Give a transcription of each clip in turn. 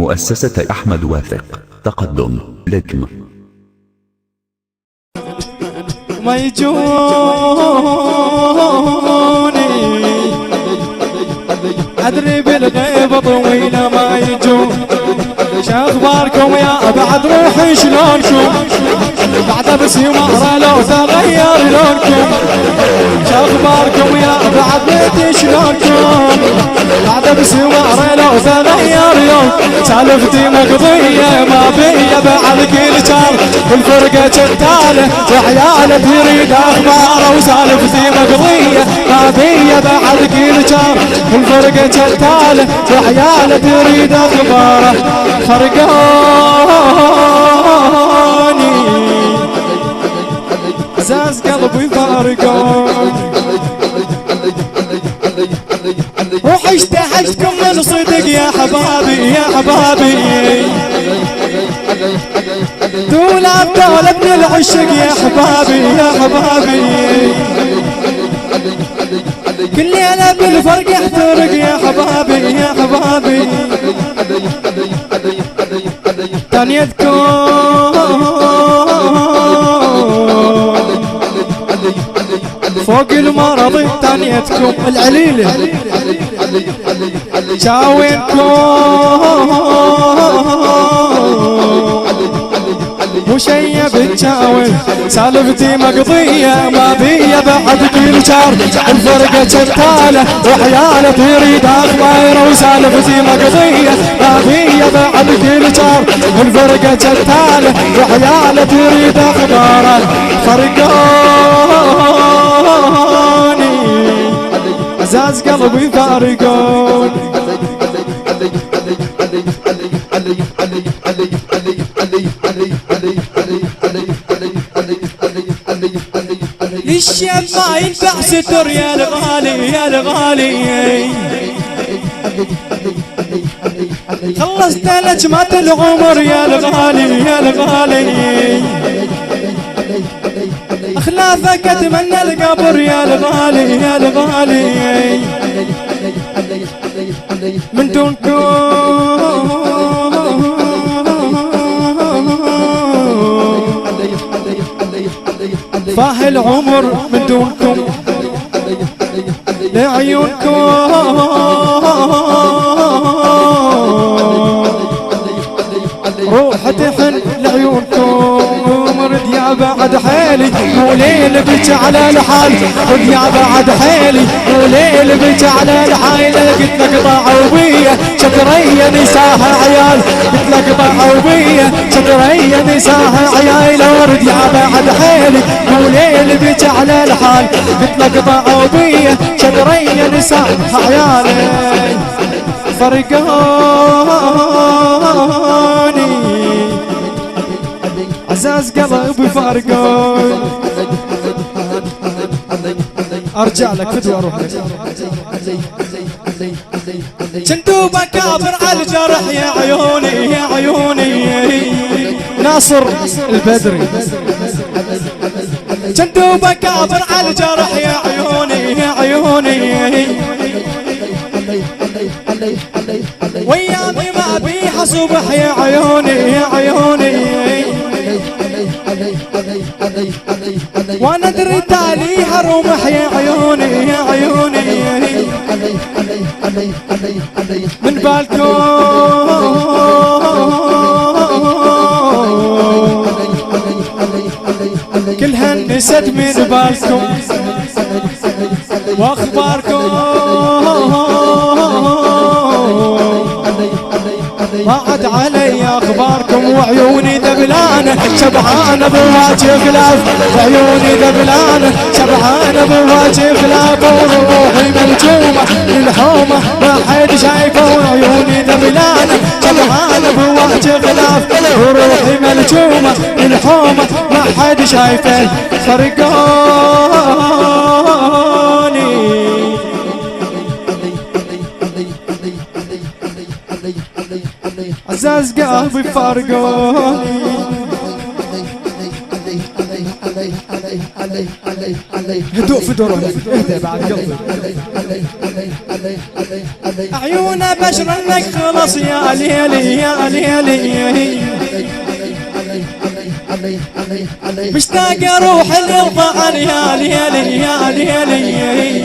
مؤسسة أحمد واثق. تقدم لكم. ما يجوني أدري بالغيبة طويلة ما يجون. شاخباركم يا بعد روحي شلونكم؟ بعد بسيمارة لو تغير لونكم. شاخباركم يا بعد بيتي شلونكم؟ بعد بسيمارة لو تغير لون. سالفتي مقضية ما بيا بعد كل شهر والفرقة جتاله وعياله تريد اخباره. وسالفتي مقضية ما بيا بعد كل شهر والفرقة جتاله وعياله تريد اخباره. فرقاني عزاز قلبي فارقان. وحشت حشتكم من صدق يا حبابي يا حبابي. دولاب دولة ابن العشق يا حبابي يا حبابي. كل ليلة بالفرق يحترق يا حبابي يا حبابي. ثانيتكم فوق المرض ثانيتكم العليلة شاوينكم مشيب تشاول. سالفتي مقضية ما بيا بعد كل شهر الفرقة جتاله وحياله تريد اخباره. وسالفتي مقضية ما بيا بعد كل شهر الفرقة جتاله وحياله تريد اخباره. فرقاني عزاز قلبي فارقون. للشاب ما ينفع ستر يا الغالي يا الغالي. خلصت لجمة العمر يا الغالي يا الغالي. اخلافك اتمنى القبر يا الغالي يا الغالي. من دونكم فاه العمر من دونكم لعيونكم. روح تحن لعيونكم. مرد يا بعد حيلي وليل بك على الحال. خذ يا بعد حيلي وليل بك على الحال. قلت لك طاعوبية شكرية نساها عيال. قلت لك طاعوبية شكرية نساها عيال. ورد يا بعد حيلي وليل بك على الحال. قلت لك طاعوبية شكرية نساها عيال. فرقاني عزاز قلبي فارقون. ارجع لك فدوى اروح لك. كنتو بكابر على الجرح يا عيوني يا عيوني. ناصر البدري. كنتو بكابر على الجرح يا عيوني يا عيوني. ويامي ما بيها صبح يا عيوني يا عيوني. وانا ادري تاليها رمح يا عيوني يا عيوني. من بالكم كلها نسد من بالكم واخباركم. ما عاد علي اخباركم. وعيوني دبلانه شبعانه بواجه خلاف. وعيوني دبلانه شبعانه بواجه خلاف. وروحي ملجومه للحومه ما حد شايفه. وعيوني دبلانه شبعانه بواجه خلاف. وروحي ملجومه للحومه ما حد شايفه. فرقاني عزاز قلبي فارقوني. هدوء في دورهم، اهدى بعد قلبي. عيونه بشر انك خلص يا ليلي يا ليلي، مشتاق اروح للضعن يا ليلي يا ليلي،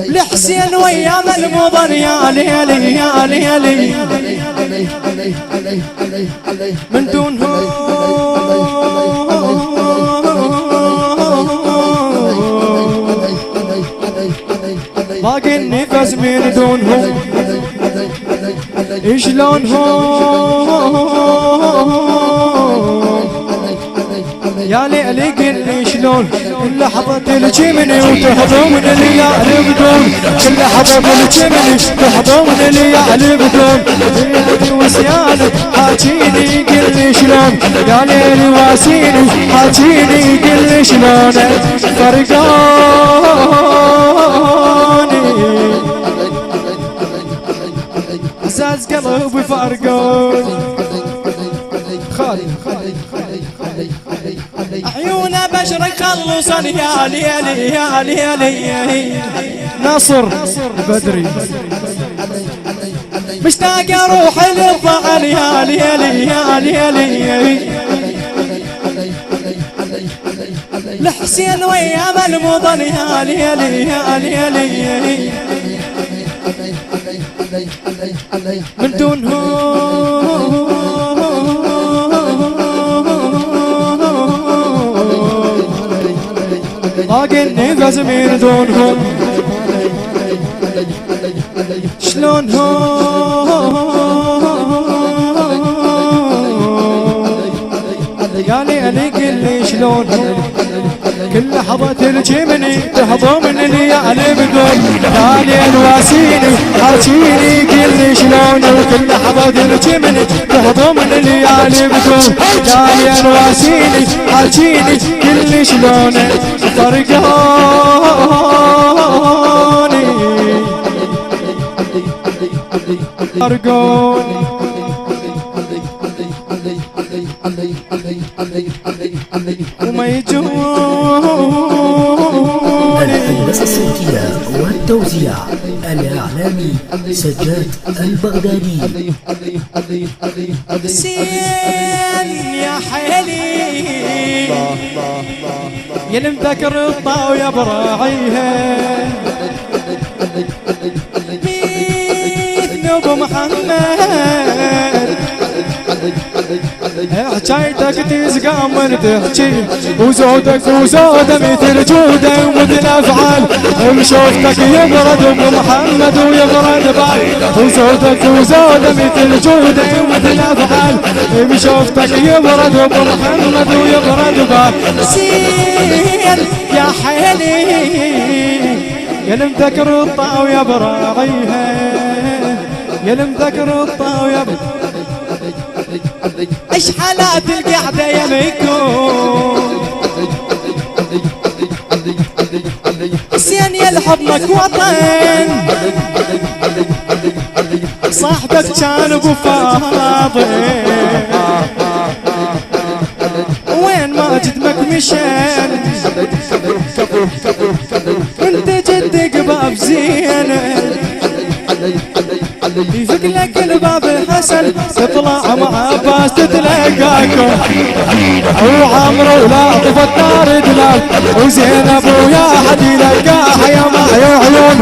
لحسين ويام المضن يا ليلي يا ليلي، من دونهم باقي النفس من دونهم، شلونهم يا ليلي قل لي شلون كل لحظة تلجمني وتهضمني الليالي بدون، كل لحظة تلجمني تهضمني الليالي بدون، ليلي وسياني حاجيني قل لي شلون يا ليلي واسيني حاجيني قل لي شلون فرقوني عزاز قلبي فرقوني خالي عيونه بشر يخلصن يا ليلي يا ليلي، ناصر بدري مشتاق اروح للضعن يا ليلي يا ليلي، لحسين ويام المضن يا ليلي يا ليلي، من دونهم باقي النفس من دونهم، شلونهم يا ليلي قل لي شلونهم كل لحظة تلجمني تهضمني الليالي بدون، يا ليل واسيني حاجيني قل لي شلون وكل لحظة تلجمني تهضمني الليالي بدون، يا ليل واسيني حاجيني قل لي شلون فرقوني فرقوني وما يجوني. الهندسة الصوتية والتوزيع الإعلامي سجاد البغدادي. حسين يا حيلي يا المذكر الطاوية براعيها، بيثنب محمد حكايتك تزقى من تحكي وزودك وزودة مثل جودة ومثل افعال، وشوفتك يبرد ابو محمد ويبرد بال، وزودك وزودة مثل جودة ومثل افعال، وشوفتك يبرد ابو محمد ويبرد بال. سين يا حيلي يا المذكر الطاوية براعيها، يا المذكر الطاوية ايش حالات القعدة يا ميكون حسين يا حضنك وطن، صاحبك كان ابو فاضل وين ماجد مكمشان، وانت جدك باب زينه يفك لك الباب الحسن تطلع مع عباس تتلاقاكم، وعمرو ولا طفى الدار دلال وزينب ويا حد يلقاها يا معي عيون،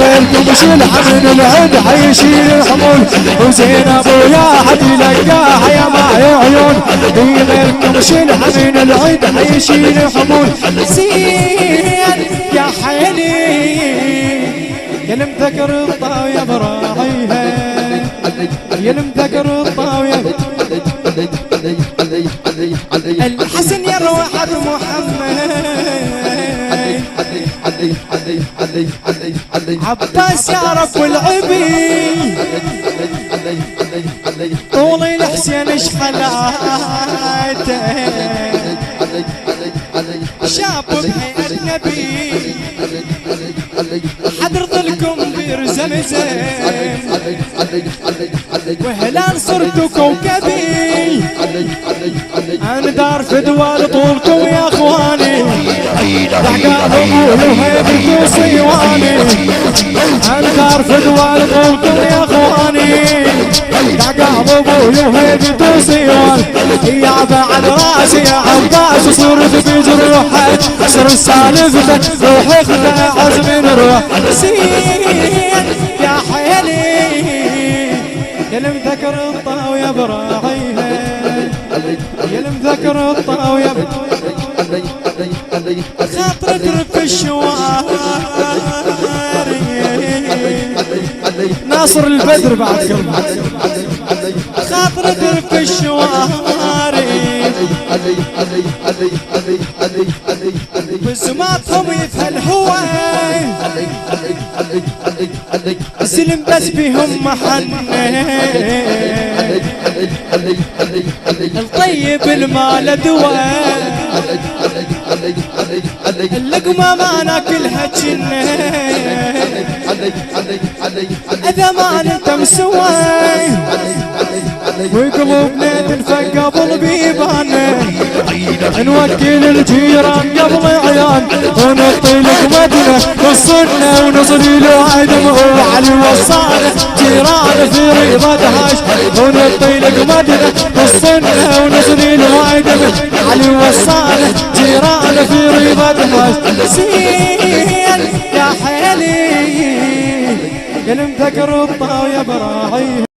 غيركم شيل حمل العد حيشيل الحمول، وزينب ويا حد يلقاها يا معي عيون، غيركم شيل حمل العد حيشيل الحمول. زين يا حيلي يا المذكر الطاوية براعيها، يا المذكر الطاوية الحسن يا روحة محمد، عباس يا رب العبي طول الحسين ايش حلاته، شاب بهيئة النبي حضرت لكم بير زمزم وهلال صرت كوكبي، عن دار فدوى طولكم يا اخواني دعقاب ابوي وهيبتي وصيواني عن دار فدوى طولكم يا اخواني دعقاب ابوي وهيبتي وصيواني يا بعد راسي يا عباس صرت بجروحك سر السالفة روحي خذها عزم روح سين يا حيلي يا المذكر الطاوية براعيها يا المذكر الطاوية خاطر ترف الشوارع ناصر البدر بعد قلبي خاطر ترف الشوارع بسماتهم يفهل هو سلم بس بهم محنة الطيب المال دواء اللقمة ما ناكلها جنة إذا ما انت مسوي وقلوبنا تنفق قبل بيبان نوكل الجيران قبل عيان ونعطي لك مدنة والصنة ونصلي له عدم وعلي وصانه جيران في ريضة دهاش ونعطي لك مدنة والصنة ونصلي له عدم علي وصانه جيران في ريضة دهاش سين يا حيلي يا المذكر الطاوية براعي